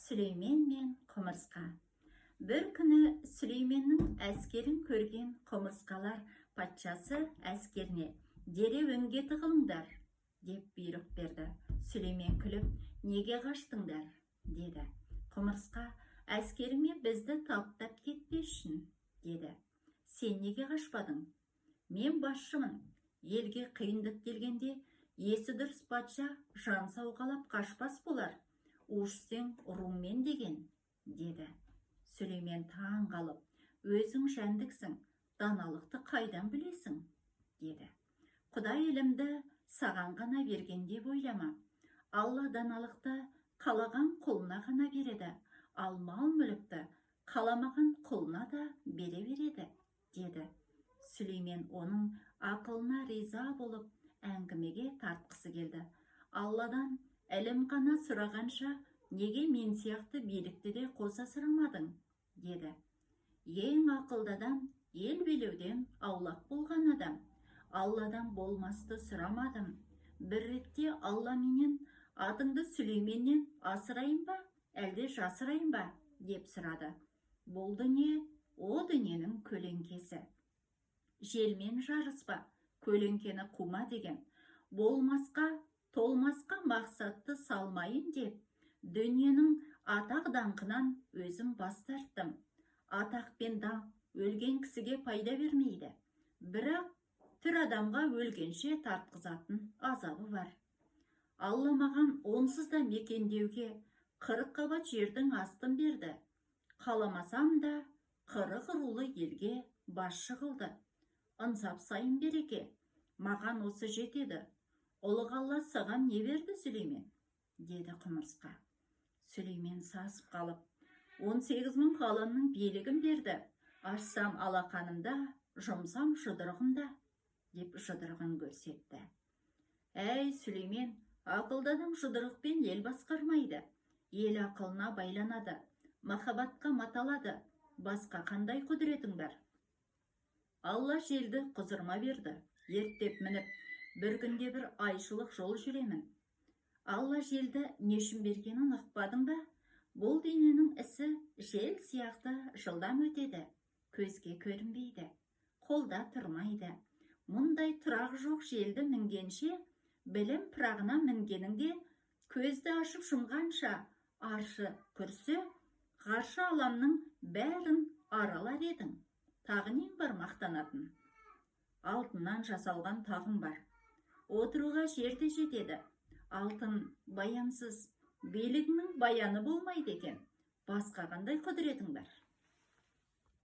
Сүлеймен мен құмырсқа. Бір күні Сүлейменнің әскерін көрген құмырсқалар патшасы әскеріне дереу үнге тығылыңдар деп бұйрық берді. Сүлеймен күліп, неге қаштыңдар деді. Құмырсқа, әскеріме бізді таптап кетпес үшін деді. Сен неге қашпадың? Мен басшымын. Елге қиындық келгенде есі дұрыс патша жан сауғалап қашпас болар. Ушсең ұрумен деген деді. Сүлеймен таң қалып, өзің жәндіксің, даналықты қайдан білесің деді. Құдай ілімді саған ғана берген деп ойлама. Алла даналықты қалаған құлына ғана береді, ал мал-мүлікті қаламаған құлына да бере береді деді. Сүлеймен оның ақылына риза болып әңгімеге тартқысы келді. Алладан ілім ғана сұрағанша, неге мен сияқты билікті де қоса сұрамадың деді. Ең ақылды адам ел билеуден аулақ болған адам. Алладан болмасты сұрамадым. Бір ретте Алла менен атыңды Сүлейменнен асырайын ба, әлде жасырайын ба деп сұрады. Бұл дүние о дүниенің көлеңкесі. Желмен жарыспа, көлеңкені қума деген. Болмасқа, толмасқа мақсатты салмайын деп, дүниенің атақ даңқынан өзім бас тарттым. Атақ пен даңқ өлген кісіге пайда бермейді. Бірақ түр адамға өлгенше тартқызатын азабы бар. Алла маған онсыз да мекендеуге 40 қабат жердің астын берді. Қаламасам да 40 рулы елге басшы қылды. Ынсап сайын береке, маған осы жетеді. Ұлық Алла саған не берді, Сүлеймен? Деді құмырсқа. Сүлеймен сасып қалып, 18 000 ғаламның билігін берді. Ашсам алақанымда, жұмсам жұдырығымда, деп жұдырығын көрсетті. Әй, Сүлеймен, ақылды адам жұдырықпен ел басқармайды. Ел ақылына байланады, махаббатқа маталады. Басқа қандай құдіретің бар? Алла желді құзырма берді. Ерттеп мініп, бір күнде бір айшылық жол жүремін. Алла желді нешін бергенін ұқпадың ба? Бұл дененің ісі жел сияқты жылдам өтеді. Көзге көрінбейді, қолда тұрмайды. Мұндай тұрақ жоқ желді мінгенше, білім пырағына мінгеніңде, көзді ашып жұмғанша, аршы күрсі, ғаршы аламның бәрін аралар едің. Тағы нең бар мақтанатын? Алтыннан жасалған тағым бар. Отыруға жерде жетеді. Алтын баянсыз, билігінің баяны болмайды екен. Басқа қандай құдіретің бар?